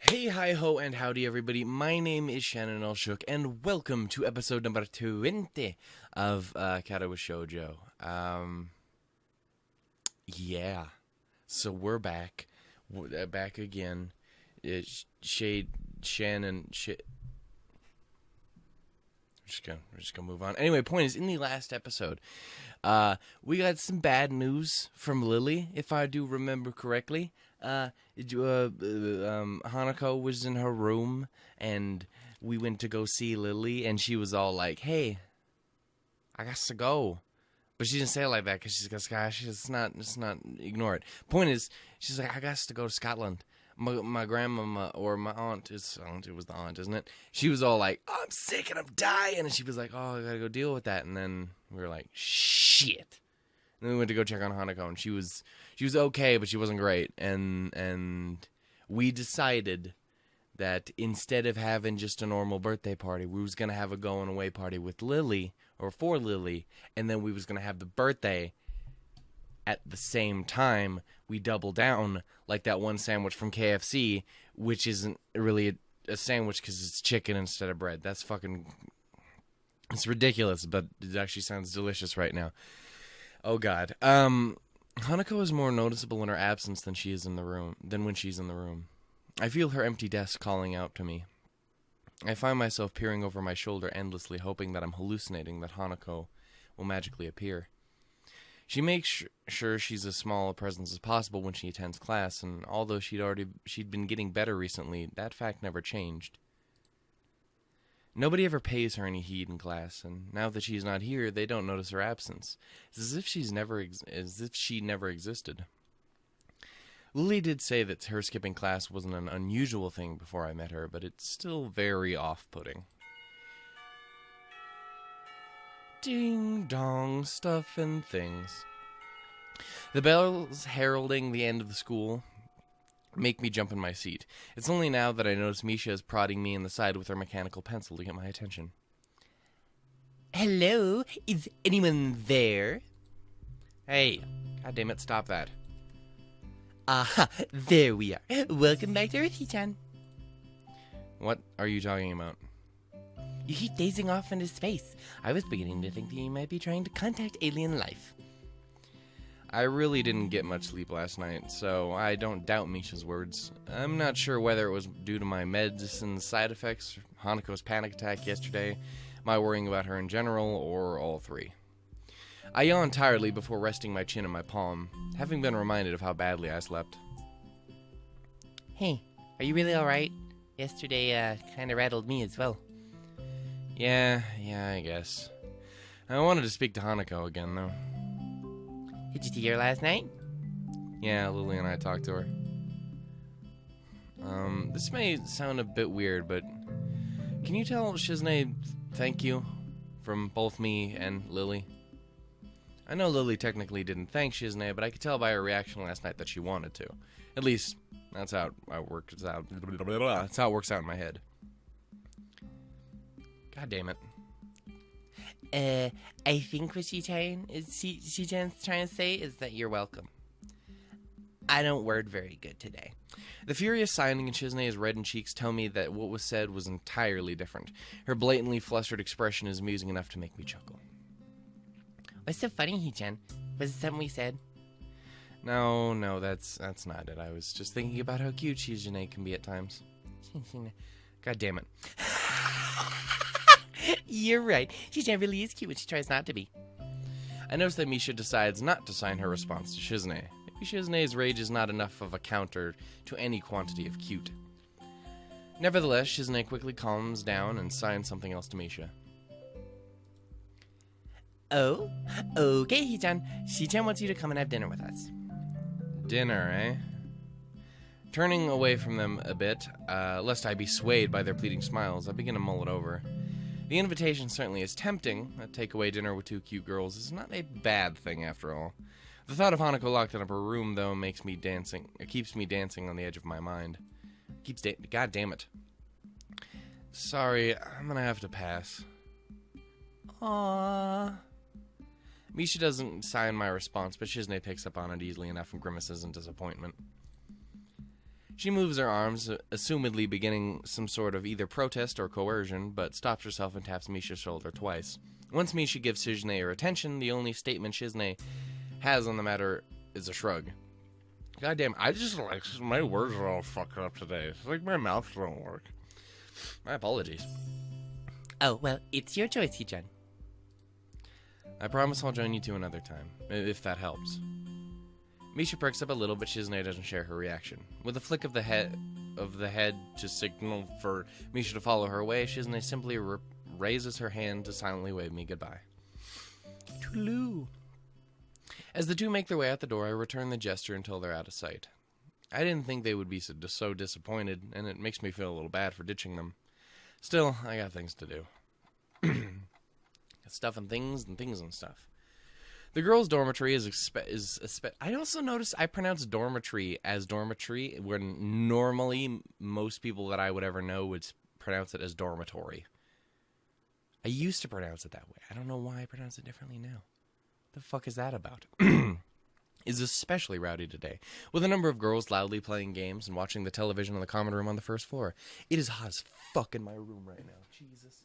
Hey, hi ho, and howdy, everybody. My name is Shannon Elshook, and welcome to episode number 20 of Katawa Shoujo. Yeah. So we're back. Back again. Shannon. We're just gonna move on. Anyway, point is, in the last episode, we got some bad news from Lily, if I do remember correctly. Hanako was in her room, and we went to go see Lily, and she was all like, "Hey, I got to go," but she didn't say it like that because she's not. Ignore it. Point is, she's like, "I got to go to Scotland." My grandmama or my aunt, it was the aunt, isn't it? She was all like, "Oh, I'm sick and I'm dying," and she was like, "Oh, I gotta go deal with that." And then we were like, "Shit." And then we went to go check on Hanako, and she was okay, but she wasn't great. And we decided that instead of having just a normal birthday party, we was gonna have a going away party with Lily, or for Lily, and then we was gonna have the birthday at the same time. We double down like that one sandwich from KFC, which isn't really a sandwich because it's chicken instead of bread. That's fucking... It's ridiculous, but it actually sounds delicious right now. Oh, God. Hanako is more noticeable in her absence than when she's in the room. I feel her empty desk calling out to me. I find myself peering over my shoulder endlessly, hoping that I'm hallucinating that Hanako will magically appear. She makes sure she's as small a presence as possible when she attends class, and although she'd been getting better recently, that fact never changed. Nobody ever pays her any heed in class, and now that she's not here, they don't notice her absence. It's as if she never existed. Lily did say that her skipping class wasn't an unusual thing before I met her, but it's still very off-putting. Ding dong, stuff and things. The bells heralding the end of the school make me jump in my seat. It's only now that I notice Misha is prodding me in the side with her mechanical pencil to get my attention. Hello? Is anyone there? Hey, goddammit, stop that. Aha, there we are. Welcome back to Earthy-chan. What are you talking about? You keep dazing off into space. I was beginning to think that you might be trying to contact alien life. I really didn't get much sleep last night, so I don't doubt Misha's words. I'm not sure whether it was due to my medicine side effects, Hanako's panic attack yesterday, my worrying about her in general, or all three. I yawned tiredly before resting my chin in my palm, having been reminded of how badly I slept. Hey, are you really alright? Yesterday, kinda rattled me as well. Yeah, I guess. I wanted to speak to Hanako again, though. Did you see her last night? Yeah, Lily and I talked to her. This may sound a bit weird, but can you tell Shizune thank you from both me and Lily? I know Lily technically didn't thank Shizune, but I could tell by her reaction last night that she wanted to. At least, that's how it works out. That's how it works out in my head. God damn it. I think what she's trying to say is that you're welcome. I don't word very good today. The furious signing in Shizune's reddened cheeks tell me that what was said was entirely different. Her blatantly flustered expression is amusing enough to make me chuckle. What's so funny, Hee-chan? Was it something we said? No, that's not it. I was just thinking about how cute Shizune can be at times. God damn it. You're right. Shizune really is cute when she tries not to be. I notice that Misha decides not to sign her response to Shizune. Maybe Shizune's rage is not enough of a counter to any quantity of cute. Nevertheless, Shizune quickly calms down and signs something else to Misha. Oh? Okay, Hee-chan. Shi-chan wants you to come and have dinner with us. Dinner, eh? Turning away from them a bit, lest I be swayed by their pleading smiles, I begin to mull it over. The invitation certainly is tempting. A takeaway dinner with two cute girls is not a bad thing after all. The thought of Hanako locked in her room, though, keeps me dancing on the edge of my mind. God damn it. Sorry, I'm gonna have to pass. Aww. Misha doesn't sign my response, but Shizune picks up on it easily enough and grimaces in disappointment. She moves her arms, assumedly beginning some sort of either protest or coercion, but stops herself and taps Misha's shoulder twice. Once Misha gives Shizune her attention, the only statement Shizune has on the matter is a shrug. Goddamn, I just like, my words are all fucked up today. It's like my mouth don't work. My apologies. Oh, well, it's your choice, Hichan. I promise I'll join you two another time, if that helps. Misha perks up a little, but Shizune doesn't share her reaction. With a flick of the head to signal for Misha to follow her away, Shizune simply raises her hand to silently wave me goodbye. Toodaloo. As the two make their way out the door, I return the gesture until they're out of sight. I didn't think they would be so disappointed, and it makes me feel a little bad for ditching them. Still, I got things to do. Stuff and things and stuff. The girls' dormitory I also noticed I pronounce dormitory as dormitory, when normally most people that I would ever know would pronounce it as dormitory. I used to pronounce it that way. I don't know why I pronounce it differently now. The fuck is that about? Is especially rowdy today, with a number of girls loudly playing games and watching the television on the common room on the first floor. It is hot as fuck in my room right now. Jesus.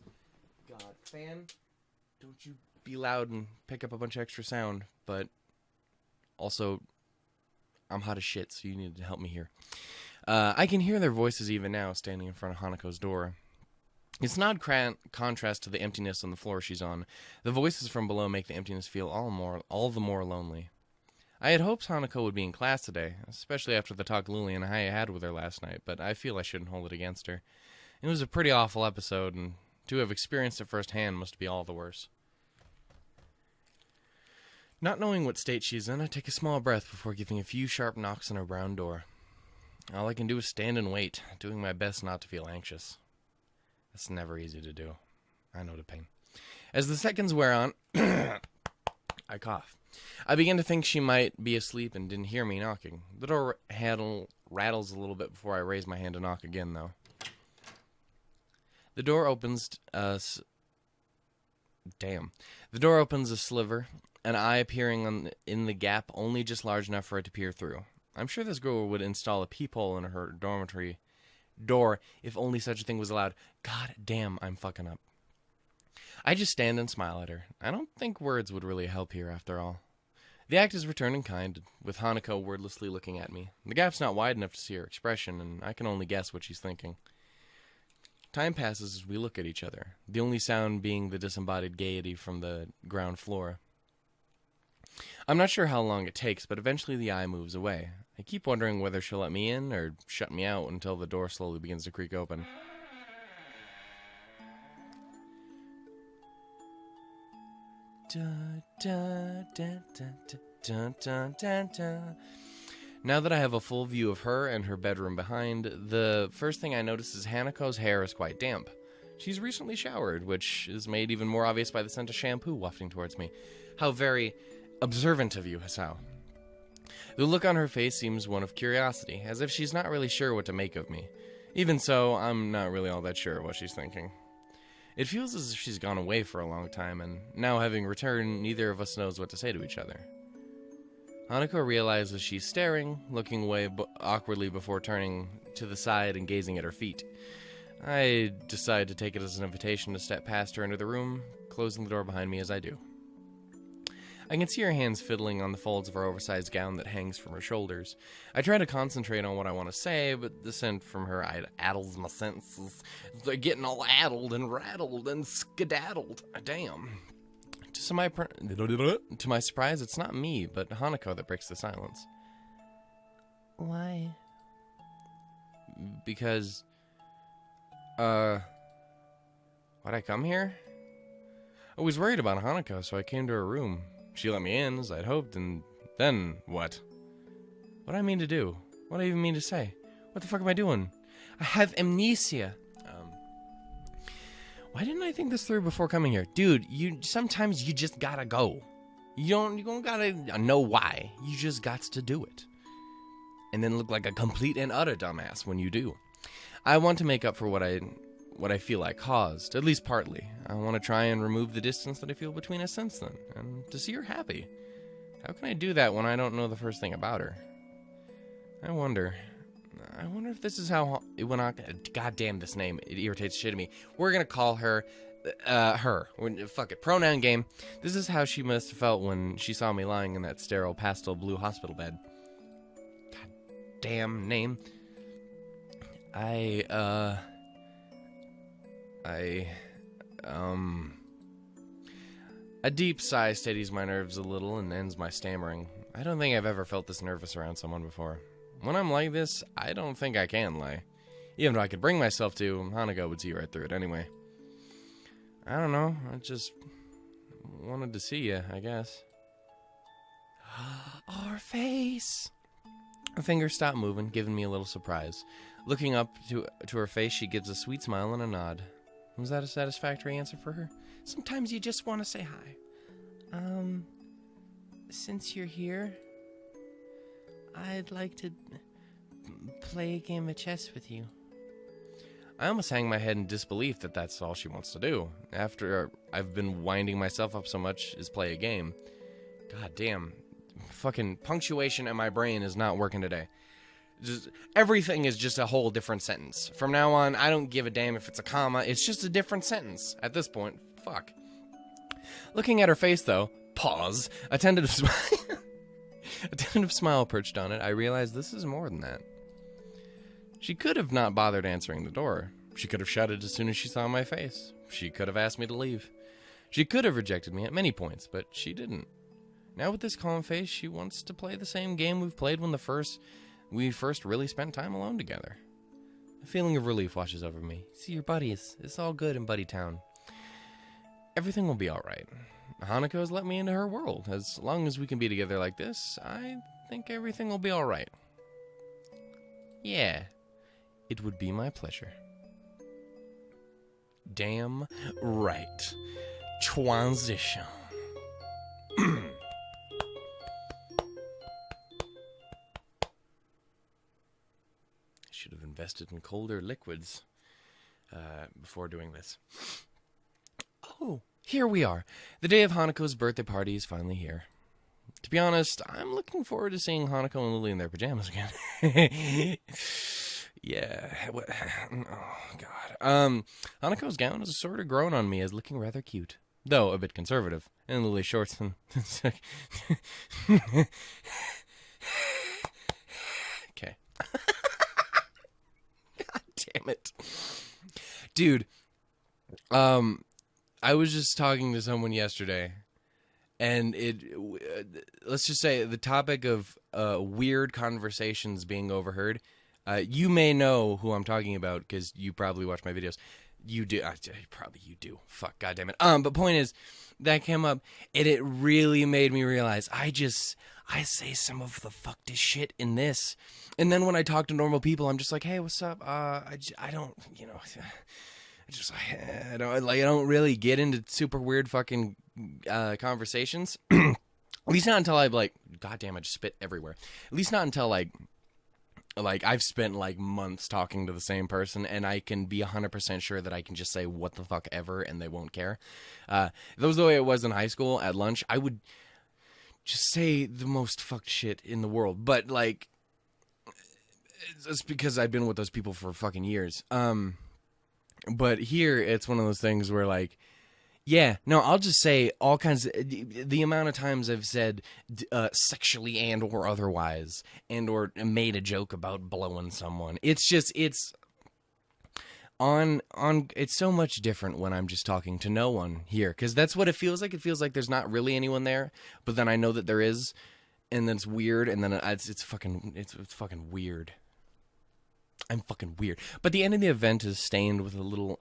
God. Fan, don't you be loud and pick up a bunch of extra sound, but also, I'm hot as shit, so you need to help me here. I can hear their voices even now, standing in front of Hanako's door. It's an odd contrast to the emptiness on the floor she's on. The voices from below make the emptiness feel all the more lonely. I had hoped Hanako would be in class today, especially after the talk Lily and I had with her last night, but I feel I shouldn't hold it against her. It was a pretty awful episode, and to have experienced it firsthand must be all the worse. Not knowing what state she's in, I take a small breath before giving a few sharp knocks on her brown door. All I can do is stand and wait, doing my best not to feel anxious. That's never easy to do. I know the pain. As the seconds wear on, I cough. I begin to think she might be asleep and didn't hear me knocking. The door rattles a little bit before I raise my hand to knock again, though. The door opens The door opens a sliver, an eye appearing in the gap only just large enough for it to peer through. I'm sure this girl would install a peephole in her dormitory door if only such a thing was allowed. God damn, I'm fucking up. I just stand and smile at her. I don't think words would really help here after all. The act is returned in kind, with Hanako wordlessly looking at me. The gap's not wide enough to see her expression, and I can only guess what she's thinking. Time passes as we look at each other, the only sound being the disembodied gaiety from the ground floor. I'm not sure how long it takes, but eventually the eye moves away. I keep wondering whether she'll let me in or shut me out until the door slowly begins to creak open. Now that I have a full view of her and her bedroom behind, the first thing I notice is Hanako's hair is quite damp. She's recently showered, which is made even more obvious by the scent of shampoo wafting towards me. How very observant of you, Hisao. The look on her face seems one of curiosity, as if she's not really sure what to make of me. Even so, I'm not really all that sure what she's thinking. It feels as if she's gone away for a long time, and now having returned, neither of us knows what to say to each other. Hanako realizes she's staring, looking away awkwardly before turning to the side and gazing at her feet. I decide to take it as an invitation to step past her into the room, closing the door behind me as I do. I can see her hands fiddling on the folds of her oversized gown that hangs from her shoulders. I try to concentrate on what I want to say, but the scent from her addles my senses. They're getting all addled and rattled and skedaddled. Damn. To my surprise, it's not me, but Hanako that breaks the silence. Why? Because, why'd I come here? I was worried about Hanako, so I came to her room. She let me in, as I'd hoped, and then what? What do I mean to do? What do I even mean to say? What the fuck am I doing? I have amnesia. Why didn't I think this through before coming here? Dude, sometimes you just gotta go. You don't gotta know why. You just gots to do it. And then look like a complete and utter dumbass when you do. I want to make up for what I feel I caused, at least partly. I want to try and remove the distance that I feel between us since then, and to see her happy. How can I do that when I don't know the first thing about her? I wonder. I wonder if this is how it went on. God damn, this name. It irritates the shit out of me. We're going to call her, her. Fuck it. Pronoun game. This is how she must have felt when she saw me lying in that sterile pastel blue hospital bed. God damn name. A deep sigh steadies my nerves a little and ends my stammering. I don't think I've ever felt this nervous around someone before. When I'm like this, I don't think I can lie. Even if I could bring myself to, Hanako would see right through it anyway. I don't know, I just wanted to see you, I guess. Our face! Her fingers stop moving, giving me a little surprise. Looking up to her face, she gives a sweet smile and a nod. Was that a satisfactory answer for her? Sometimes you just want to say hi. Since you're here, I'd like to play a game of chess with you. I almost hang my head in disbelief that that's all she wants to do. After I've been winding myself up so much is play a game. God damn. Fucking punctuation in my brain is not working today. Just, everything is just a whole different sentence. From now on, I don't give a damn if it's a comma. It's just a different sentence. At this point, fuck. Looking at her face, though, pause, a tentative smile perched on it, I realized this is more than that. She could have not bothered answering the door. She could have shut it as soon as she saw my face. She could have asked me to leave. She could have rejected me at many points, but she didn't. Now with this calm face, she wants to play the same game we've played when we first really spent time alone together. A feeling of relief washes over me. See your buddies. It's all good in Buddy Town. Everything will be alright. Hanako has let me into her world. As long as we can be together like this, I think everything will be alright. Yeah, it would be my pleasure. Damn right. Transition. Should have invested in colder liquids before doing this. Oh, here we are. The day of Hanako's birthday party is finally here. To be honest, I'm looking forward to seeing Hanako and Lily in their pajamas again. Yeah. Oh, God. Hanako's gown has sort of grown on me as looking rather cute, though a bit conservative. And Lily's shorts and... Okay. God damn it. Dude, I was just talking to someone yesterday, and let's just say the topic of weird conversations being overheard. You may know who I'm talking about because you probably watch my videos. You do. Probably you do. Fuck, goddammit. But point is, that came up, and it really made me realize I say some of the fuckedest shit in this. And then when I talk to normal people, I'm just like, hey, what's up? I don't, you know... I don't really get into super weird fucking conversations. At least not until I've goddamn, I just spit everywhere. At least not until like I've spent months talking to the same person, and I can be 100% sure that I can just say what the fuck ever, and they won't care. If that was the way it was in high school at lunch, I would just say the most fucked shit in the world. But it's because I've been with those people for fucking years. But here, it's one of those things where, I'll just say all kinds of... The amount of times I've said sexually and or otherwise, and or made a joke about blowing someone. It's just, it's so much different when I'm just talking to no one here. Because that's what it feels like. It feels like there's not really anyone there, but then I know that there is, and then it's weird, and then it's fucking weird. I'm fucking weird. But the end of the event is stained with a little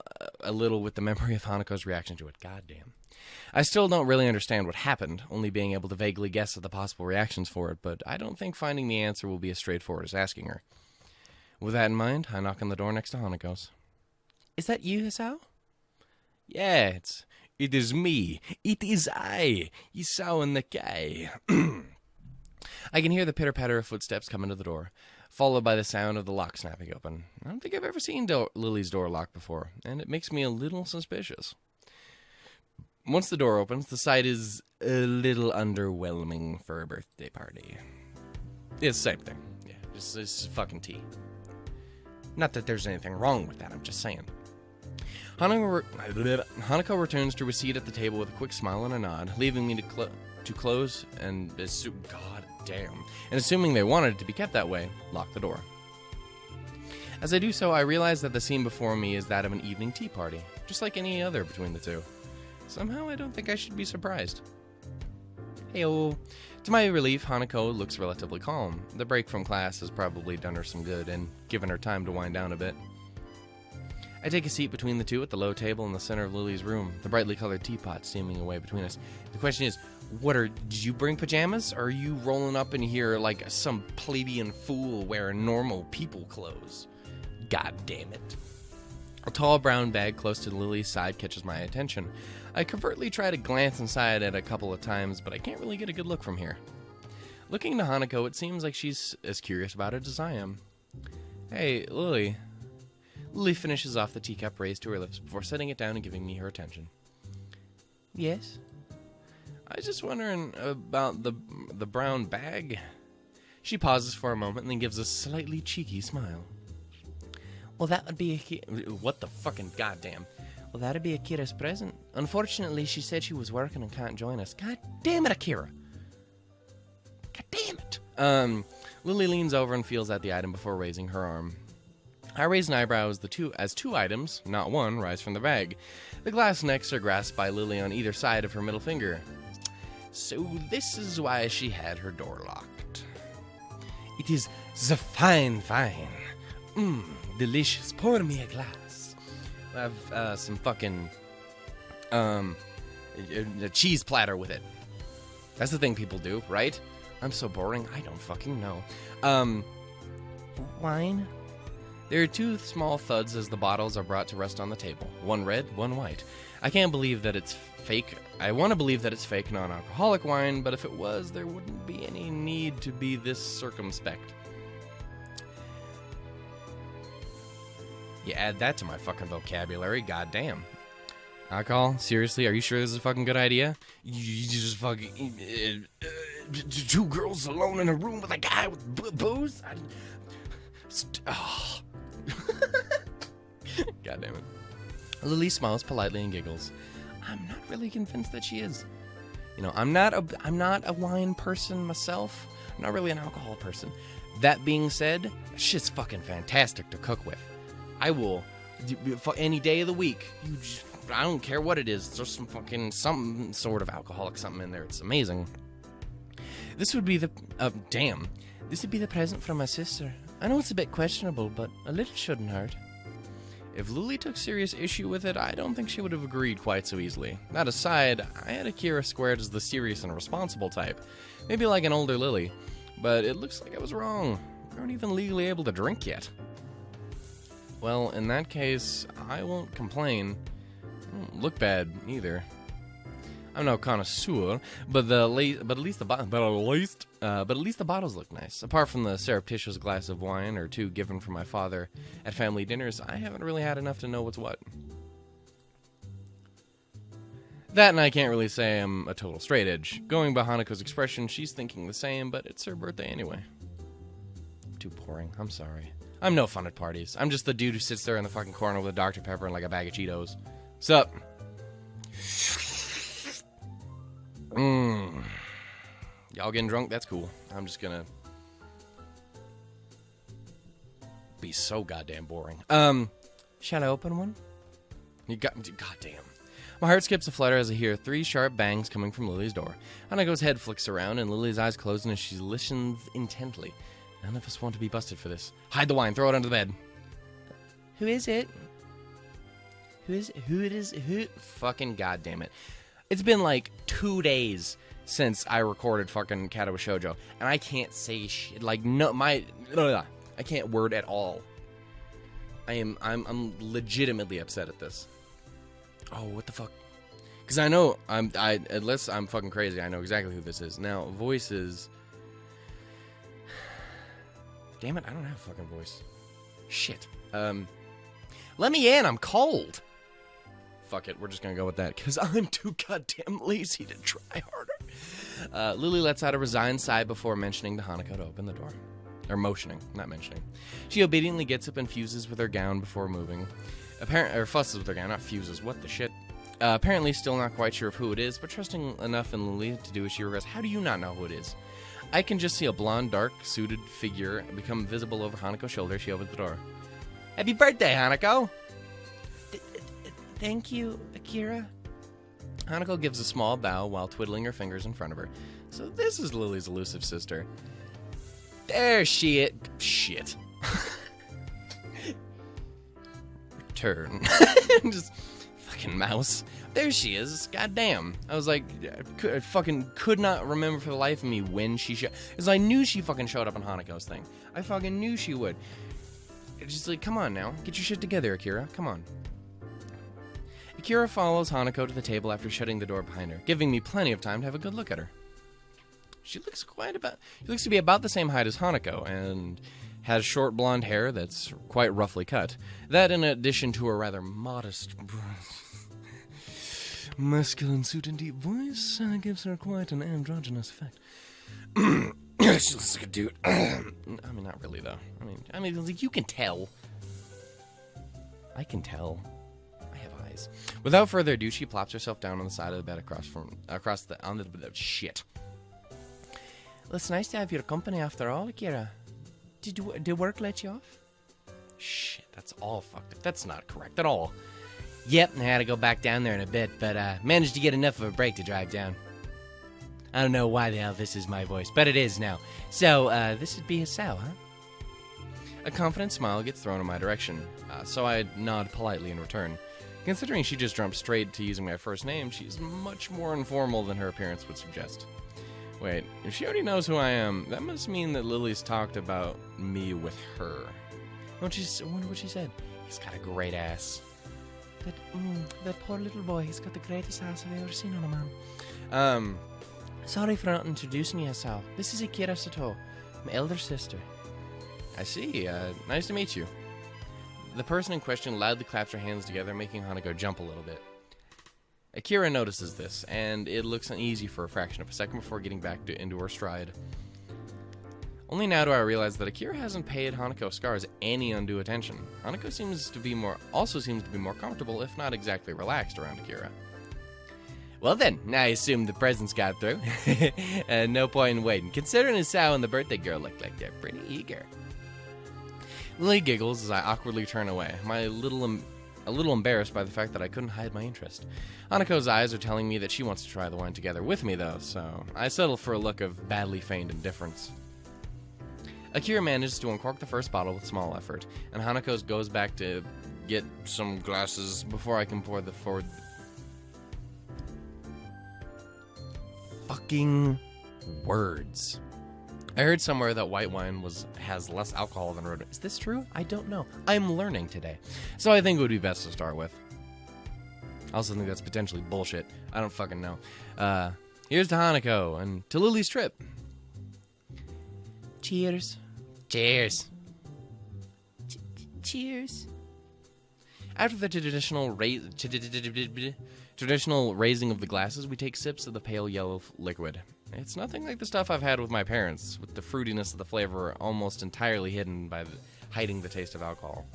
with the memory of Hanako's reaction to it. Goddamn. I still don't really understand what happened, only being able to vaguely guess at the possible reactions for it, but I don't think finding the answer will be as straightforward as asking her. With that in mind, I knock on the door next to Hanako's. Is that you, Hisao? Yeah, it is me. It is I, Hisao and the guy. I can hear the pitter-patter of footsteps come into the door, followed by the sound of the lock snapping open. I don't think I've ever seen Lily's door locked before, and it makes me a little suspicious. Once the door opens, the sight is a little underwhelming for a birthday party. It's the same thing. Yeah, it's fucking tea. Not that there's anything wrong with that, I'm just saying. Hanako returns to a seat at the table with a quick smile and a nod, leaving me to close and God damn. And assuming they wanted it to be kept that way, lock the door. As I do so, I realize that the scene before me is that of an evening tea party, just like any other between the two. Somehow, I don't think I should be surprised. Heyo. To my relief, Hanako looks relatively calm. The break from class has probably done her some good and given her time to wind down a bit. I take a seat between the two at the low table in the center of Lily's room, the brightly colored teapot steaming away between us. The question is, did you bring pajamas, or are you rolling up in here like some plebeian fool wearing normal people clothes? God damn it. A tall brown bag close to Lily's side catches my attention. I covertly try to glance inside it a couple of times, but I can't really get a good look from here. Looking to Hanako, it seems like she's as curious about it as I am. Hey, Lily. Lily finishes off the teacup raised to her lips before setting it down and giving me her attention. Yes? I was just wondering about the brown bag. She pauses for a moment and then gives a slightly cheeky smile. Well, that would be what the fucking goddamn? Well, that'd be Akira's present. Unfortunately, she said she was working and can't join us. God damn it, Akira! God damn it! Lily leans over and feels at the item before raising her arm. I raise an eyebrow as two items, not one, rise from the bag. The glass necks are grasped by Lily on either side of her middle finger. So this is why she had her door locked. It is the fine. Delicious. Pour me a glass. I have some fucking a cheese platter with it. That's the thing people do, right? I'm so boring. I don't fucking know. Wine? There are two small thuds as the bottles are brought to rest on the table. One red, one white. I can't believe that it's fake. I want to believe that it's fake non-alcoholic wine, but if it was, there wouldn't be any need to be this circumspect. You add that to my fucking vocabulary, goddamn. Alcohol? Seriously? Are you sure this is a fucking good idea? You just fucking... two girls alone in a room with a guy with booze? God damn it. Lily smiles politely and giggles. I'm not really convinced that she is. You know, I'm not a wine person myself. I'm not really an alcohol person. That being said, shit's fucking fantastic to cook with. I will, any day of the week, I don't care what it is, there's some sort of alcoholic something in there, it's amazing. This would be this would be the present from my sister. I know it's a bit questionable, but a little shouldn't hurt. If Lily took serious issue with it, I don't think she would have agreed quite so easily. That aside, I had Akira squared as the serious and responsible type, maybe like an older Lily, but it looks like I was wrong. We aren't even legally able to drink yet. Well, in that case, I won't complain. I don't look bad either. I'm no connoisseur, but at least the bottles look nice. Apart from the surreptitious glass of wine or two given from my father at family dinners, I haven't really had enough to know what's what. That, and I can't really say I'm a total straight edge. Going by Hanako's expression, she's thinking the same, but it's her birthday anyway. Too boring. I'm sorry. I'm no fun at parties. I'm just the dude who sits there in the fucking corner with a Dr. Pepper and like a bag of Cheetos. Sup? Y'all getting drunk? That's cool. I'm just gonna be so goddamn boring. Shall I open one? Goddamn. My heart skips a flutter as I hear 3 sharp bangs coming from Lily's door. Hanako's head flicks around and Lily's eyes close as she listens intently. None of us want to be busted for this. Hide the wine. Throw it under the bed. Who is it? Who? Fucking goddamn it. It's been like 2 days since I recorded fucking Katawa Shoujo, and I can't say shit. Like, no, I can't word at all. I'm legitimately upset at this. Oh, what the fuck? Because I know, unless I'm fucking crazy, I know exactly who this is. Now, voices... Damn it, I don't have a fucking voice. Shit. Let me in, I'm cold. Fuck it, we're just gonna go with that, because I'm too goddamn lazy to try harder. Lily lets out a resigned sigh before mentioning to Hanako to open the door. Or motioning, not mentioning. She obediently gets up and fuses with her gown before moving. Or fusses with her gown, not fuses. What the shit? Apparently still not quite sure of who it is, but trusting enough in Lily to do as she requests. How do you not know who it is? I can just see a blonde, dark-suited figure become visible over Hanako's shoulder. She opens the door. Happy birthday, Hanako! Thank you, Akira. Hanako gives a small bow while twiddling her fingers in front of her. So this is Lily's elusive sister. There she is. Shit. Return. Just fucking mouse. There she is. Goddamn. I was like, I fucking could not remember for the life of me when she showed. Because I knew she fucking showed up on Hanako's thing. I fucking knew she would. It's just like, come on now. Get your shit together, Akira. Come on. Akira follows Hanako to the table after shutting the door behind her, giving me plenty of time to have a good look at her. She looks to be about the same height as Hanako, and has short blonde hair that's quite roughly cut. That, in addition to a rather modest, masculine suit and deep voice, gives her quite an androgynous effect. She looks like a dude. I mean, not really though. I mean, like, you can tell. I can tell. I have eyes. Without further ado, she plops herself down on the side of the bed on the shit. Well, it's nice to have your company after all, Akira. Did work let you off? Shit, that's all fucked up. That's not correct at all. Yep, I had to go back down there in a bit, but managed to get enough of a break to drive down. I don't know why the hell this is my voice, but it is now. So, this would be Hisao, huh? A confident smile gets thrown in my direction, so I nod politely in return. Considering she just jumped straight to using my first name, she's much more informal than her appearance would suggest. Wait, if she already knows who I am, that must mean that Lily's talked about me with her. I wonder what she said. He's got a great ass. That poor little boy, he's got the greatest ass I've ever seen on a man. Sorry for not introducing you, Hisao. This is Akira Sato, my elder sister. I see. Nice to meet you. The person in question loudly claps her hands together, making Hanako jump a little bit. Akira notices this, and it looks uneasy for a fraction of a second before getting back into her stride. Only now do I realize that Akira hasn't paid Hanako Scars any undue attention. Hanako seems to be more comfortable, if not exactly relaxed, around Akira. Well then, I assume the presents got through. No point in waiting. Considering Hisao and the birthday girl look like they're pretty eager. Lily giggles as I awkwardly turn away, a little embarrassed by the fact that I couldn't hide my interest. Hanako's eyes are telling me that she wants to try the wine together with me, though, so I settle for a look of badly feigned indifference. Akira manages to uncork the first bottle with small effort, and Hanako goes back to get some glasses before I can pour the forward. Fucking words. I heard somewhere that white wine has less alcohol than red. Is this true? I don't know. I'm learning today. So I think it would be best to start with. I also think that's potentially bullshit. I don't fucking know. Here's to Hanako and to Lily's trip. Cheers. Cheers. Cheers. After the traditional raising of the glasses, we take sips of the pale yellow liquid. It's nothing like the stuff I've had with my parents, with the fruitiness of the flavor almost entirely hidden by hiding the taste of alcohol.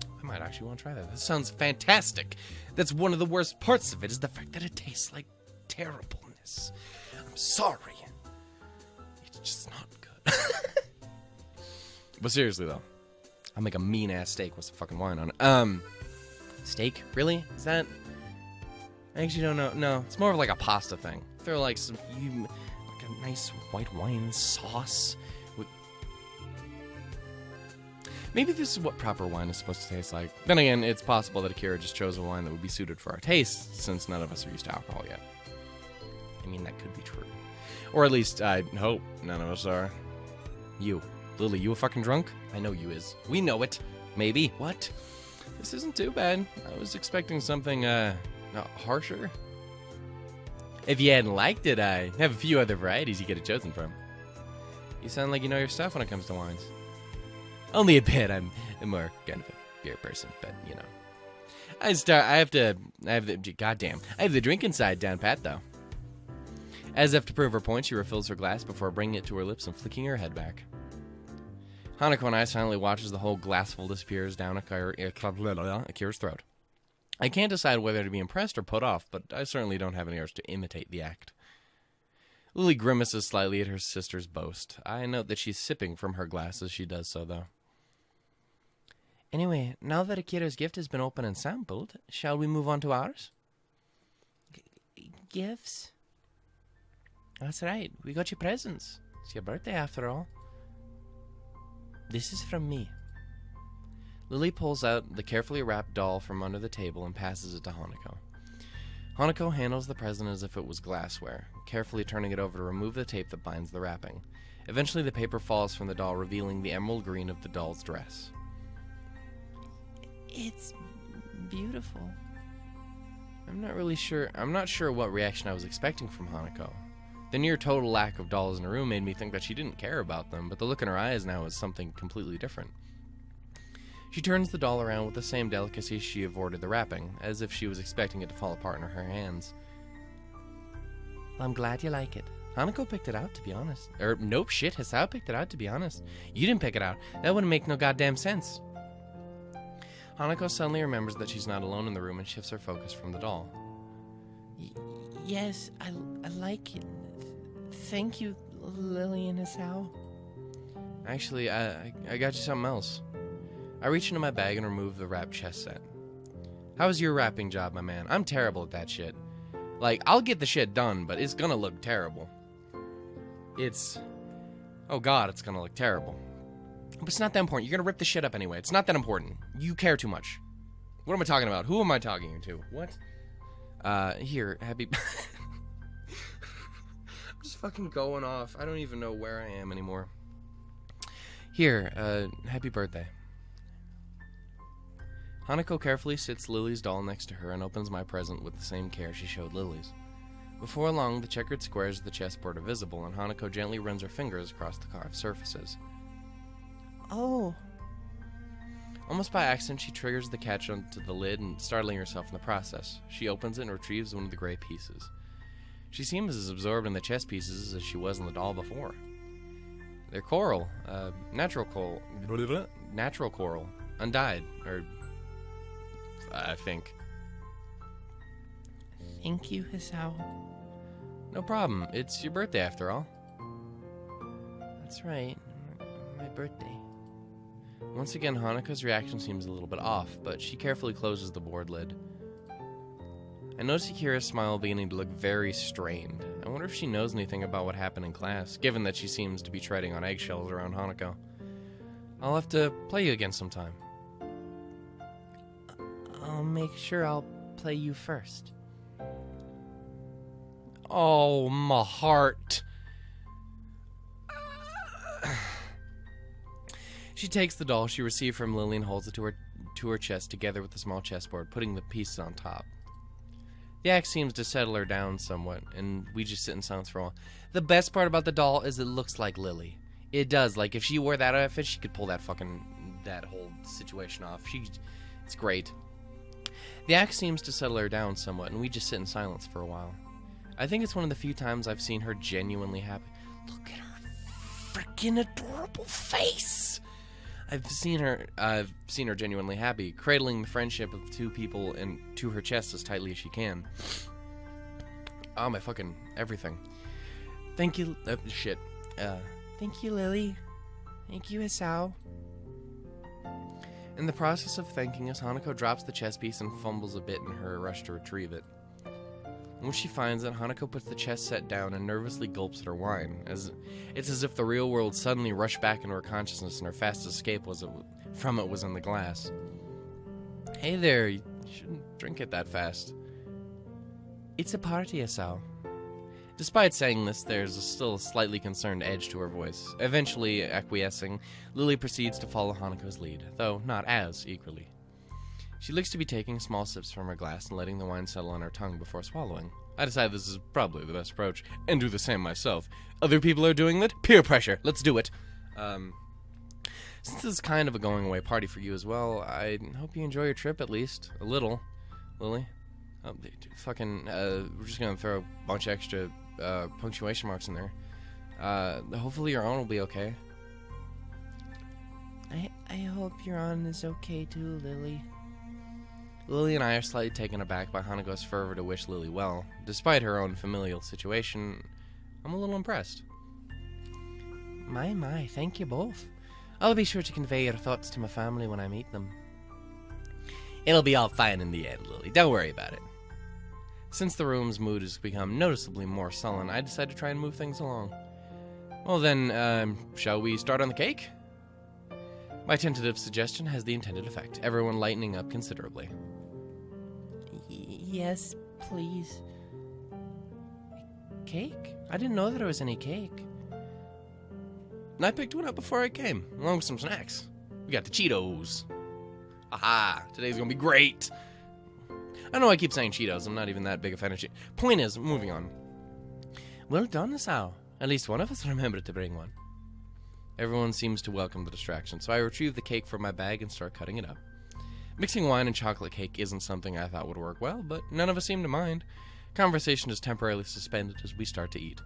I might actually want to try that. This sounds fantastic. That's one of the worst parts of it, is the fact that it tastes like terribleness. I'm sorry. It's just not good. But seriously, though, I'll make a mean-ass steak with some fucking wine on it. Steak? Really? Is that... I actually don't know. No, it's more of like a pasta thing. Throw like a nice white wine sauce. Maybe this is what proper wine is supposed to taste like. Then again, it's possible that Akira just chose a wine that would be suited for our tastes, since none of us are used to alcohol yet. I mean, that could be true. Or at least, I hope none of us are. You. Lily, you a fucking drunk? I know you is. We know it. Maybe. What? This isn't too bad. I was expecting something, harsher. If you hadn't liked it, I have a few other varieties you could have chosen from. You sound like you know your stuff when it comes to wines. Only a bit. I'm more kind of a beer person, but you know. I have the drinking side down pat, though. As if to prove her point, she refills her glass before bringing it to her lips and flicking her head back. Hanako and I silently watch as the whole glassful disappears down Akira's throat. I can't decide whether to be impressed or put off, but I certainly don't have any urge to imitate the act. Lily grimaces slightly at her sister's boast. I note that she's sipping from her glass as she does so, though. Anyway, now that Akira's gift has been opened and sampled, shall we move on to ours? Gifts? That's right, we got you presents. It's your birthday after all. This is from me. Lily pulls out the carefully wrapped doll from under the table and passes it to Hanako. Hanako handles the present as if it was glassware, carefully turning it over to remove the tape that binds the wrapping. Eventually the paper falls from the doll, revealing the emerald green of the doll's dress. It's beautiful. I'm not sure what reaction I was expecting from Hanako. The near total lack of dolls in her room made me think that she didn't care about them, but the look in her eyes now is something completely different. She turns the doll around with the same delicacy she avoided the wrapping, as if she was expecting it to fall apart in her hands. Well, I'm glad you like it. Hanako picked it out, to be honest. Nope, shit, Hisao picked it out, to be honest. You didn't pick it out. That wouldn't make no goddamn sense. Hanako suddenly remembers that she's not alone in the room and shifts her focus from the doll. Yes, I like it. Thank you, Lily and Hisao. Actually, I got you something else. I reach into my bag and remove the wrapped chess set. How was your wrapping job, my man? I'm terrible at that shit. Like, I'll get the shit done, but it's gonna look terrible. Oh god, it's gonna look terrible. But it's not that important. You're gonna rip the shit up anyway. It's not that important. You care too much. What am I talking about? Who am I talking to? What? Here, happy... I'm just fucking going off. I don't even know where I am anymore. Here, happy birthday. Hanako carefully sits Lily's doll next to her and opens my present with the same care she showed Lily's. Before long, the checkered squares of the chessboard are visible, and Hanako gently runs her fingers across the carved surfaces. Oh. Almost by accident, she triggers the catch onto the lid and startling herself in the process. She opens it and retrieves one of the gray pieces. She seems as absorbed in the chess pieces as she was in the doll before. They're coral, natural coral, undyed, or I think. Thank you, Hisao. No problem. It's your birthday after all. That's right. My birthday. Once again, Hanako's reaction seems a little bit off, but she carefully closes the board lid. I notice Akira's smile beginning to look very strained. I wonder if she knows anything about what happened in class, given that she seems to be treading on eggshells around Hanako. I'll have to play you again sometime. I'll make sure I'll play you first. Oh, my heart. She takes the doll she received from Lily and holds it to her chest together with the small chessboard, putting the pieces on top. The act seems to settle her down somewhat, and we just sit in silence for a while. The best part about the doll is it looks like Lily. It does. Like, if she wore that outfit, she could pull that whole situation off. It's great. The act seems to settle her down somewhat, and we just sit in silence for a while. I think it's one of the few times I've seen her genuinely happy. Look at her freaking adorable face! I've seen her genuinely happy, cradling the friendship of two people into her chest as tightly as she can. Oh, my fucking everything. Thank you, shit. Thank you, Lily. Thank you, Hisao. In the process of thanking us, Hanako drops the chess piece and fumbles a bit in her rush to retrieve it. When she finds it, Hanako puts the chess set down and nervously gulps at her wine. It's as if the real world suddenly rushed back into her consciousness and her fastest escape was in the glass. Hey there, you shouldn't drink it that fast. It's a party, Hisao. Despite saying this, there's still a slightly concerned edge to her voice. Eventually acquiescing, Lily proceeds to follow Hanako's lead, though not as eagerly. She looks to be taking small sips from her glass and letting the wine settle on her tongue before swallowing. I decide this is probably the best approach, and do the same myself. Other people are doing that? Peer pressure. Let's do it. Since this is kind of a going-away party for you as well, I hope you enjoy your trip at least. A little. Lily? We're just gonna throw a bunch of extra punctuation marks in there. Hopefully your own will be okay. I hope your aunt is okay too, Lily. Lily and I are slightly taken aback by Hanako's fervor to wish Lily well. Despite her own familial situation, I'm a little impressed. My, thank you both. I'll be sure to convey your thoughts to my family when I meet them. It'll be all fine in the end, Lily. Don't worry about it. Since the room's mood has become noticeably more sullen, I decided to try and move things along. Well then, shall we start on the cake? My tentative suggestion has the intended effect, everyone lightening up considerably. Yes, please. Cake? I didn't know there was any cake. And I picked one up before I came, along with some snacks. We got the Cheetos. Aha! Today's gonna be great! I know I keep saying Cheetos, I'm not even that big a fan of Cheetos. Point is, moving on. Well done, Sao. At least one of us remembered to bring one. Everyone seems to welcome the distraction, so I retrieve the cake from my bag and start cutting it up. Mixing wine and chocolate cake isn't something I thought would work well, but none of us seem to mind. Conversation is temporarily suspended as we start to eat.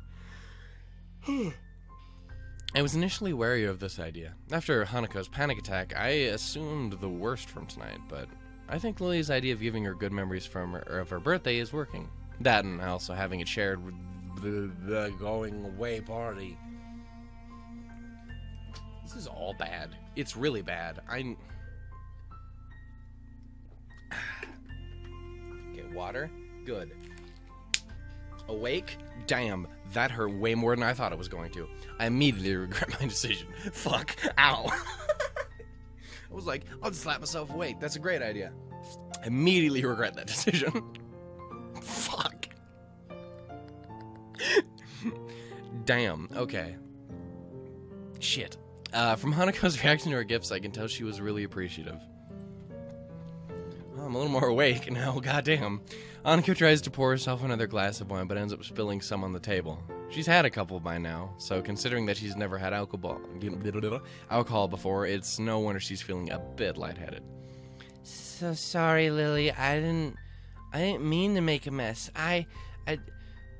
I was initially wary of this idea. After Hanako's panic attack, I assumed the worst from tonight, but I think Lily's idea of giving her good memories of her birthday is working. That and also having it shared with the going away party. This is all bad. It's really bad. Get water? Good. Awake? Damn, that hurt way more than I thought it was going to. I immediately regret my decision. Fuck. Ow. I was like, I'll just slap myself awake. That's a great idea. I immediately regret that decision. Fuck. Damn, okay. Shit. From Hanako's reaction to her gifts, I can tell she was really appreciative. Well, I'm a little more awake now, goddamn. Hanako tries to pour herself another glass of wine, but ends up spilling some on the table. She's had a couple by now, so considering that she's never had alcohol before, it's no wonder she's feeling a bit lightheaded. So sorry, Lily. I didn't mean to make a mess. I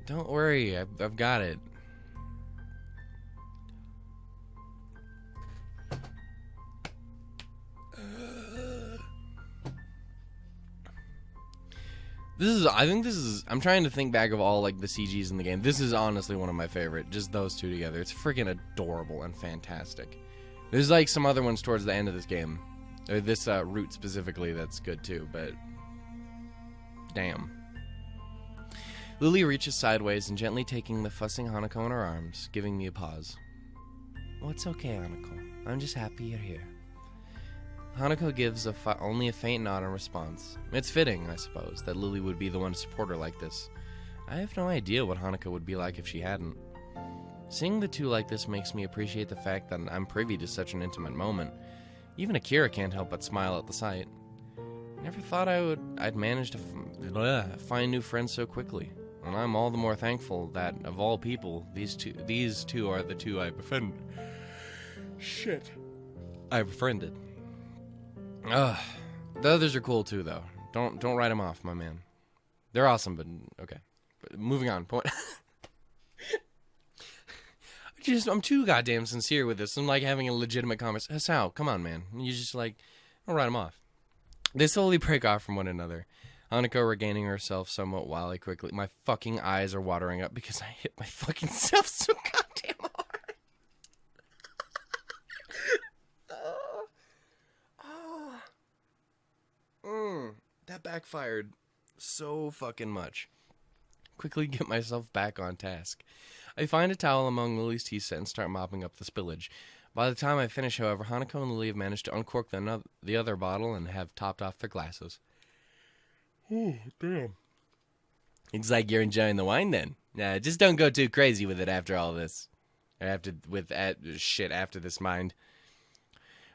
Don't worry, I've got it. I'm trying to think back of all, like, the CGs in the game. This is honestly one of my favorite. Just those two together. It's freaking adorable and fantastic. There's, like, some other ones towards the end of this game. Or this route specifically that's good, too, but... damn. Lily reaches sideways and gently taking the fussing Hanako in her arms, giving me a pause. Well, it's okay, Hanako. I'm just happy you're here. Hanako gives only a faint nod in response. It's fitting, I suppose, that Lily would be the one to support her like this. I have no idea what Hanako would be like if she hadn't. Seeing the two like this makes me appreciate the fact that I'm privy to such an intimate moment. Even Akira can't help but smile at the sight. Never thought I'd manage to find new friends so quickly. And I'm all the more thankful that, of all people, these two are the two I befriended. Shit. I befriended. The others are cool too, though. Don't write them off, my man. They're awesome, but okay. But moving on. Point. I'm too goddamn sincere with this. I'm like having a legitimate conversation. Sal, come on, man. You just like, don't write them off. They slowly break off from one another. Hanako regaining herself somewhat while my fucking eyes are watering up because I hit my fucking self so goddamn hard. That backfired so fucking much. Quickly get myself back on task. I find a towel among Lily's tea set and start mopping up the spillage. By the time I finish, however, Hanako and Lily have managed to uncork the other bottle and have topped off their glasses. Oh, damn. It's like you're enjoying the wine then. Just don't go too crazy with it after all this. After this, mind.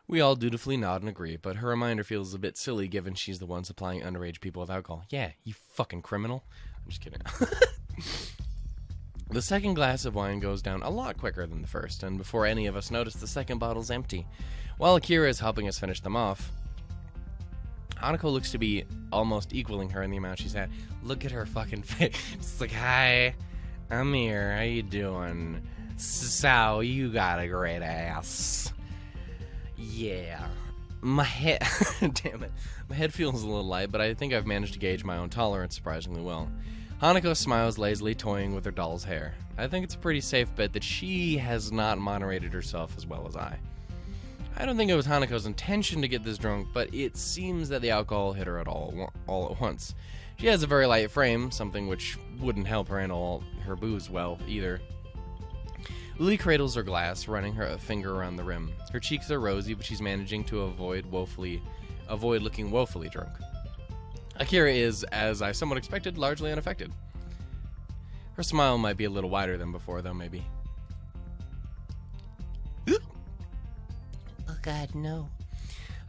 We all dutifully nod and agree, but her reminder feels a bit silly given she's the one supplying underage people with alcohol. Yeah, you fucking criminal. I'm just kidding. The second glass of wine goes down a lot quicker than the first, and before any of us notice, the second bottle's empty. While Akira is helping us finish them off, Hanako looks to be almost equaling her in the amount she's had. Look at her fucking face. It's like, hi, I'm here. How you doing? So, you got a great ass. Yeah. My head... Damn it. My head feels a little light, but I think I've managed to gauge my own tolerance surprisingly well. Hanako smiles lazily, toying with her doll's hair. I think it's a pretty safe bet that she has not moderated herself as well as I. I don't think it was Hanako's intention to get this drunk, but it seems that the alcohol hit her all at once. She has a very light frame, something which wouldn't help her handle her booze well, either. Lily cradles her glass, running her finger around the rim. Her cheeks are rosy, but she's managing to avoid looking woefully drunk. Akira is, as I somewhat expected, largely unaffected. Her smile might be a little wider than before, though, maybe. Oh God, no.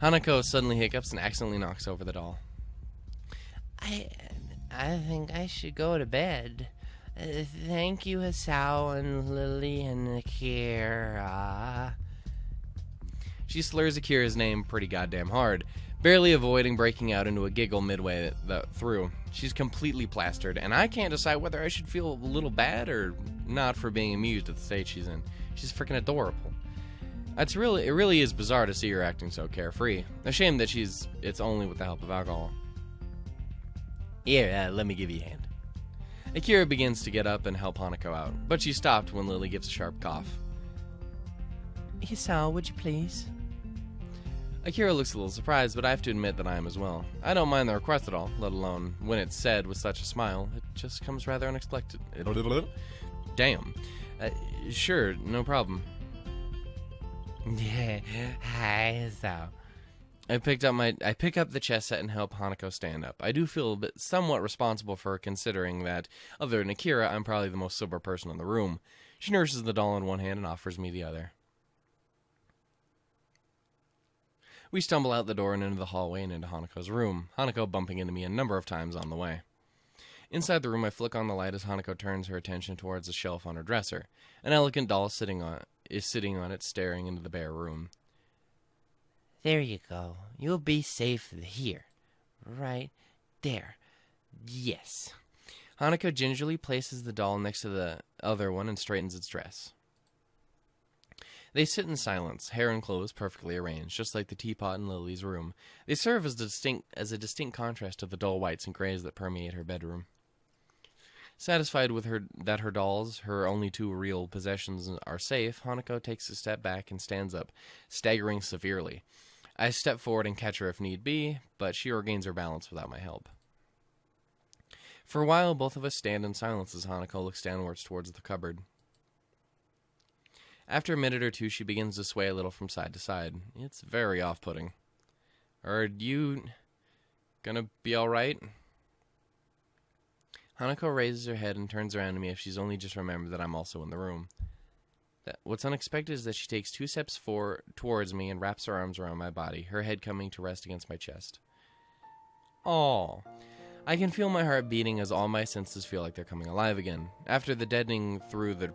Hanako suddenly hiccups and accidentally knocks over the doll. I think I should go to bed. Thank you, Hasao and Lily and Akira. She slurs Akira's name pretty goddamn hard, barely avoiding breaking out into a giggle midway through. She's completely plastered, and I can't decide whether I should feel a little bad or not for being amused at the state she's in. She's freaking adorable. It really is bizarre to see her acting so carefree. A shame that it's only with the help of alcohol. Here, let me give you a hand. Akira begins to get up and help Hanako out, but she's stopped when Lily gives a sharp cough. Hisao, would you please? Akira looks a little surprised, but I have to admit that I am as well. I don't mind the request at all, let alone when it's said with such a smile. It just comes rather unexpected. Damn. Sure, no problem. Yeah, hi, Hisao. I pick up the chess set and help Hanako stand up. I do feel a bit somewhat responsible for her, considering that, other than Akira, I'm probably the most sober person in the room. She nurses the doll in one hand and offers me the other. We stumble out the door and into the hallway and into Hanako's room, Hanako bumping into me a number of times on the way. Inside the room, I flick on the light as Hanako turns her attention towards a shelf on her dresser. An elegant doll is sitting on it, staring into the bare room. There you go. You'll be safe here. Right there. Yes. Hanako gingerly places the doll next to the other one and straightens its dress. They sit in silence, hair and clothes perfectly arranged, just like the teapot in Lily's room. They serve as a distinct contrast to the dull whites and grays that permeate her bedroom. Satisfied with that her dolls, her only two real possessions, are safe, Hanako takes a step back and stands up, staggering severely. I step forward and catch her if need be, but she regains her balance without my help. For a while, both of us stand in silence as Hanako looks downwards towards the cupboard. After a minute or two, she begins to sway a little from side to side. It's very off-putting. Are you gonna be alright? Hanako raises her head and turns around to me if she's only just remembered that I'm also in the room. What's unexpected is that she takes 2 steps towards me and wraps her arms around my body, her head coming to rest against my chest. Aww. I can feel my heart beating as all my senses feel like they're coming alive again, after they're deadening through the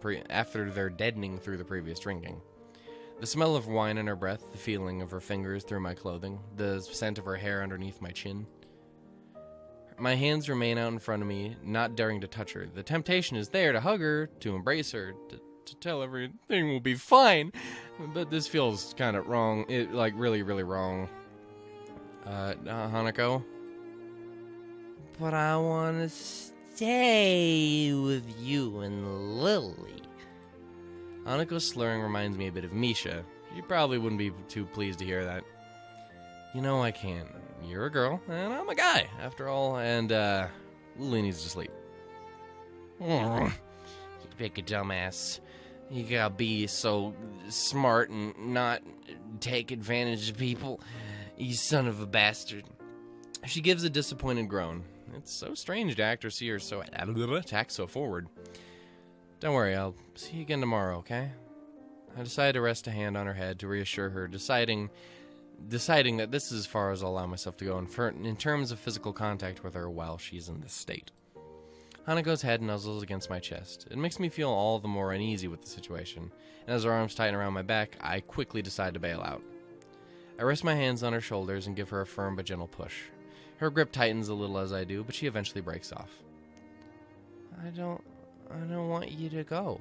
previous drinking. The smell of wine in her breath, the feeling of her fingers through my clothing, the scent of her hair underneath my chin. My hands remain out in front of me, not daring to touch her. The temptation is there to hug her, to embrace her, to tell everything will be fine. But this feels kind of wrong. Really, really wrong. Hanako? But I want to stay with you and Lily. Hanako's slurring reminds me a bit of Misha. She probably wouldn't be too pleased to hear that. You know I can't. You're a girl, and I'm a guy, after all, and, Lily needs to sleep. You pick a dumbass. You gotta be so smart and not take advantage of people. You son of a bastard. She gives a disappointed groan. It's so strange to act or see her act so forward. Don't worry, I'll see you again tomorrow, okay? I decide to rest a hand on her head to reassure her, deciding that this is as far as I'll allow myself to go in terms of physical contact with her while she's in this state. Hanako's head nuzzles against my chest. It makes me feel all the more uneasy with the situation, and as her arms tighten around my back, I quickly decide to bail out. I rest my hands on her shoulders and give her a firm but gentle push. Her grip tightens a little as I do, but she eventually breaks off. I don't want you to go.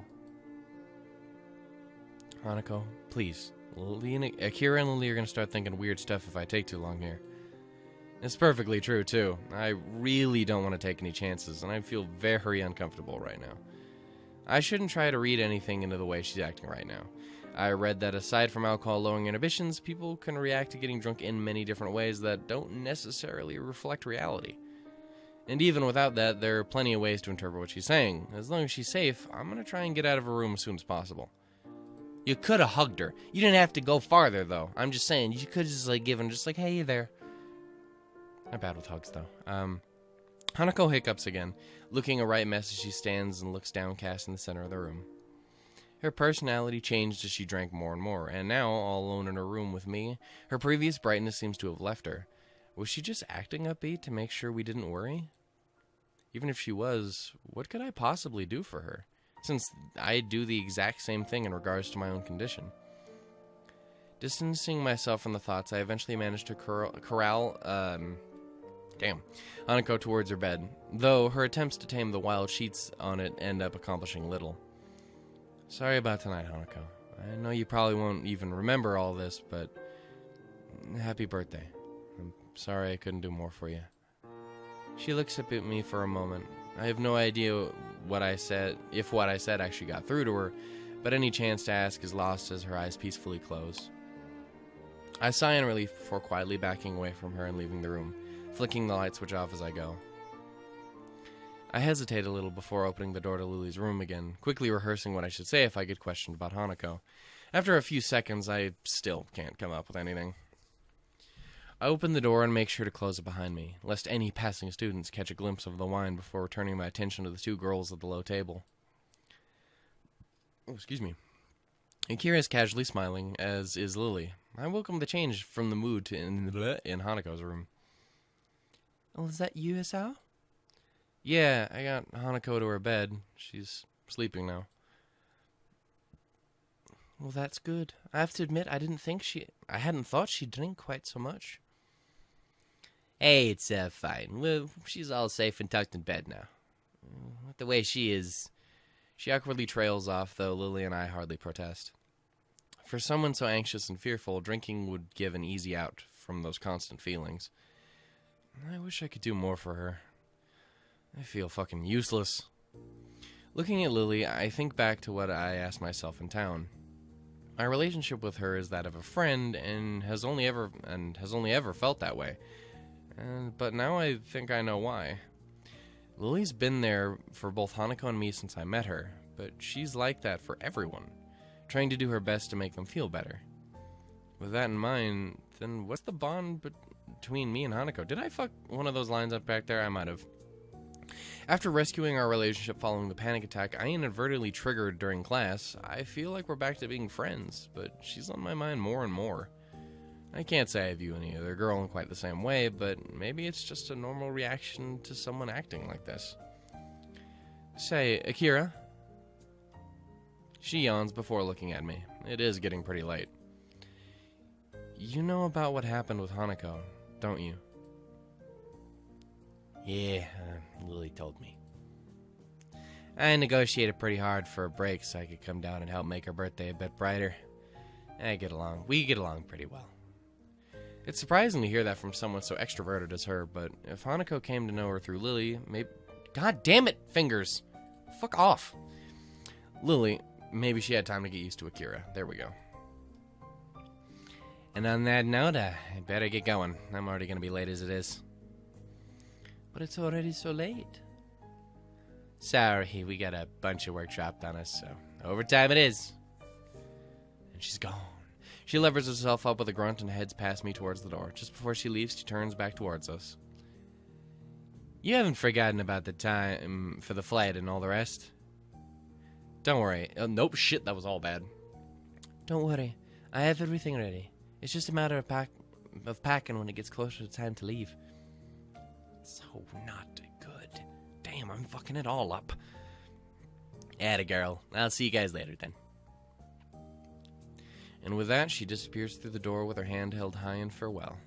Hanako, please, Akira and Lily are going to start thinking weird stuff if I take too long here. It's perfectly true, too. I really don't want to take any chances, and I feel very uncomfortable right now. I shouldn't try to read anything into the way she's acting right now. I read that aside from alcohol lowering inhibitions, people can react to getting drunk in many different ways that don't necessarily reflect reality. And even without that, there are plenty of ways to interpret what she's saying. As long as she's safe, I'm going to try and get out of her room as soon as possible. You could have hugged her. You didn't have to go farther, though. I'm just saying, you could just, given just hey there. Not bad with hugs, though. Hanako hiccups again, looking a right mess as she stands and looks downcast in the center of the room. Her personality changed as she drank more and more, and now, all alone in her room with me, her previous brightness seems to have left her. Was she just acting upbeat to make sure we didn't worry? Even if she was, what could I possibly do for her, since I do the exact same thing in regards to my own condition? Distancing myself from the thoughts, I eventually managed to corral Hanako towards her bed, though her attempts to tame the wild sheets on it end up accomplishing little. Sorry about tonight, Hanako. I know you probably won't even remember all this, but happy birthday. I'm sorry I couldn't do more for you. She looks up at me for a moment. I have no idea if what I said actually got through to her, but any chance to ask is lost as her eyes peacefully close. I sigh in relief before quietly backing away from her and leaving the room, flicking the light switch off as I go. I hesitate a little before opening the door to Lily's room again, quickly rehearsing what I should say if I get questioned about Hanako. After a few seconds, I still can't come up with anything. I open the door and make sure to close it behind me, lest any passing students catch a glimpse of the wine before returning my attention to the two girls at the low table. Oh, excuse me. Akira is casually smiling, as is Lily. I welcome the change from the mood in Hanako's room. Oh, is that you, Isao? Yeah, I got Hanako to her bed. She's sleeping now. Well, that's good. I have to admit, I hadn't thought she'd drink quite so much. Hey, it's fine. Well, she's all safe and tucked in bed now. The way she is. She awkwardly trails off, though Lily and I hardly protest. For someone so anxious and fearful, drinking would give an easy out from those constant feelings. I wish I could do more for her. I feel fucking useless. Looking at Lily, I think back to what I asked myself in town. My relationship with her is that of a friend and has only ever felt that way. But now I think I know why. Lily's been there for both Hanako and me since I met her, but she's like that for everyone, trying to do her best to make them feel better. With that in mind, then what's the bond between me and Hanako? Did I fuck one of those lines up back there? I might have. After rescuing our relationship following the panic attack I inadvertently triggered during class, I feel like we're back to being friends, but she's on my mind more and more. I can't say I view any other girl in quite the same way, but maybe it's just a normal reaction to someone acting like this. Say, Akira? She yawns before looking at me. It is getting pretty late. You know about what happened with Hanako, don't you? Yeah, Lily told me. I negotiated pretty hard for a break so I could come down and help make her birthday a bit brighter. We get along pretty well. It's surprising to hear that from someone so extroverted as her, but if Hanako came to know her through Lily, maybe... God damn it, fingers! Fuck off! Lily, maybe she had time to get used to Akira. There we go. And on that note, I better get going. I'm already gonna be late as it is. But it's already so late. Sorry, we got a bunch of work dropped on us, so overtime it is. And she's gone. She levers herself up with a grunt and heads past me towards the door. Just before she leaves, she turns back towards us. You haven't forgotten about the time for the flight and all the rest? Don't worry. Nope, shit, that was all bad. Don't worry. I have everything ready. It's just a matter of packing when it gets closer to time to leave. So not good. Damn, I'm fucking it all up. Atta girl. I'll see you guys later then. And with that, she disappears through the door with her hand held high in farewell.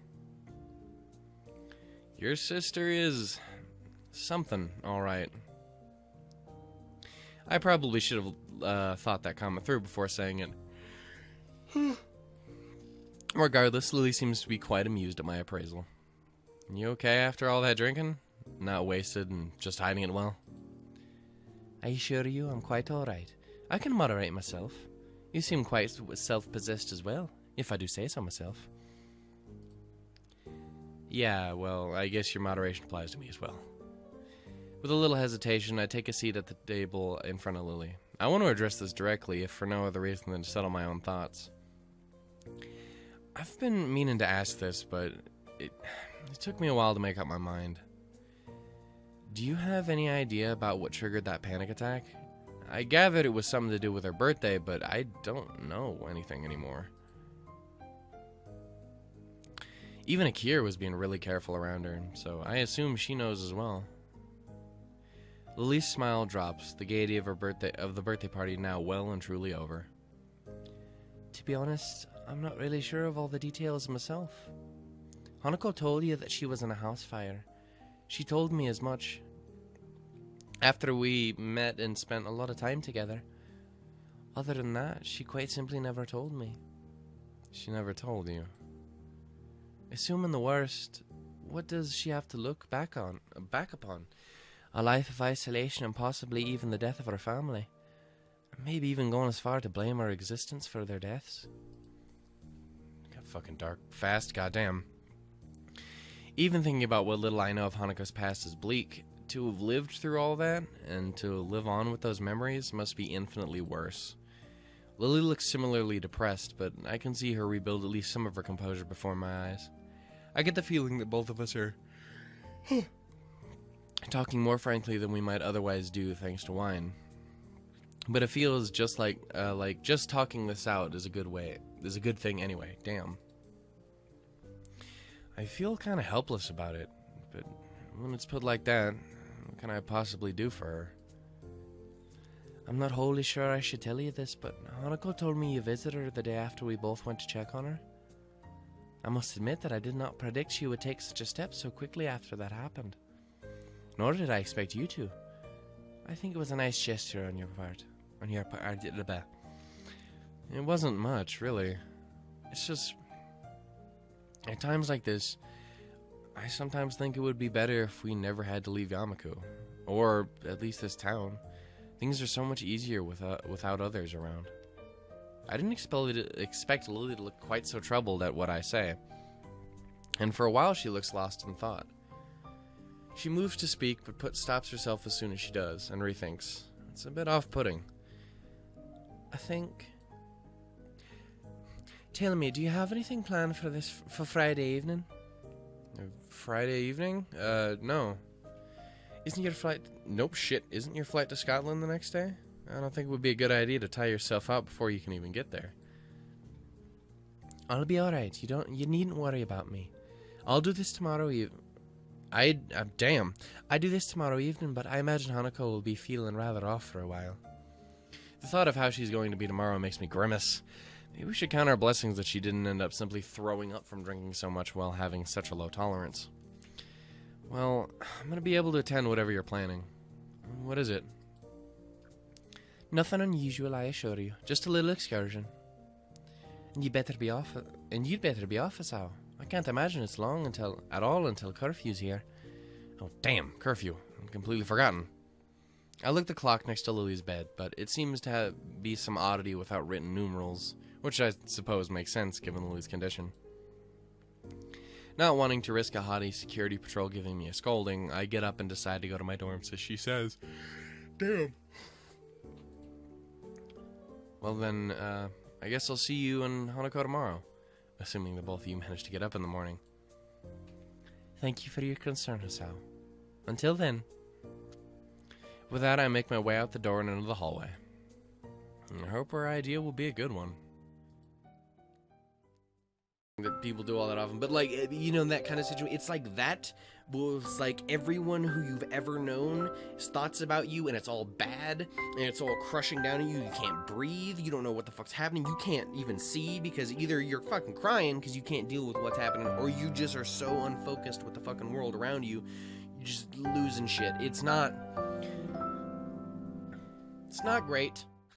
Your sister is... something, alright. I probably should have thought that comment through before saying it. Regardless, Lily seems to be quite amused at my appraisal. You okay after all that drinking? Not wasted and just hiding it well? I assure you I'm quite alright. I can moderate myself. You seem quite self-possessed as well, if I do say so myself. Yeah, well, I guess your moderation applies to me as well. With a little hesitation, I take a seat at the table in front of Lily. I want to address this directly, if for no other reason than to settle my own thoughts. I've been meaning to ask this, but it took me a while to make up my mind. Do you have any idea about what triggered that panic attack? I gathered it was something to do with her birthday, but I don't know anything anymore. Even Akira was being really careful around her, so I assume she knows as well. Lily's smile drops, the gaiety of the birthday party now well and truly over. To be honest, I'm not really sure of all the details myself. Hanako told you that she was in a house fire. She told me as much. After we met and spent a lot of time together. Other than that, she quite simply never told me. She never told you? Assuming the worst, what does she have to look back upon? A life of isolation and possibly even the death of her family. Maybe even going as far to blame our existence for their deaths. Got fucking dark fast, goddamn. Even thinking about what little I know of Hanako's past is bleak. To have lived through all that, and to live on with those memories, must be infinitely worse. Lily looks similarly depressed, but I can see her rebuild at least some of her composure before my eyes. I get the feeling that both of us are talking more frankly than we might otherwise do thanks to wine. But it feels just like just talking this out is a good thing anyway. Damn. I feel kind of helpless about it, but when it's put like that, what can I possibly do for her? I'm not wholly sure I should tell you this, but Hanako told me you visited her the day after we both went to check on her. I must admit that I did not predict she would take such a step so quickly after that happened. Nor did I expect you to. I think it was a nice gesture on your part. It wasn't much, really. It's just, at times like this, I sometimes think it would be better if we never had to leave Yamaku. Or at least this town. Things are so much easier without others around. I didn't expect Lily to look quite so troubled at what I say. And for a while she looks lost in thought. She moves to speak, but stops herself as soon as she does, and rethinks. It's a bit off-putting. I think... Tell me, do you have anything planned for Friday evening? Friday evening? No. Isn't your flight... Nope, shit. Isn't your flight to Scotland the next day? I don't think it would be a good idea to tie yourself up before you can even get there. I'll be alright. You needn't worry about me. I'll do this tomorrow Damn. I do this tomorrow evening, but I imagine Hanako will be feeling rather off for a while. The thought of how she's going to be tomorrow makes me grimace. Maybe we should count our blessings that she didn't end up simply throwing up from drinking so much while having such a low tolerance. Well, I'm going to be able to attend whatever you're planning. What is it? Nothing unusual, I assure you. Just a little excursion. And you'd better be off, Asao. I can't imagine it's long until curfew's here. Oh, damn, curfew. I've completely forgotten. I look at the clock next to Lily's bed, but it seems to be some oddity without written numerals, which I suppose makes sense given Lily's condition. Not wanting to risk a Howdy security patrol giving me a scolding, I get up and decide to go to my dorms, as she says. Damn. Well then, I guess I'll see you and Hanako tomorrow, assuming that both of you manage to get up in the morning. Thank you for your concern, Asao. Until then. With that, I make my way out the door and into the hallway. I hope our idea will be a good one. That people do all that often, but like, you know, that kind of situation, it's like that was like everyone who you've ever known thoughts about you, and it's all bad, and it's all crushing down on you. You can't breathe, you don't know what the fuck's happening, you can't even see, because either you're fucking crying because you can't deal with what's happening, or you just are so unfocused with the fucking world around you, you're just losing shit. It's not great.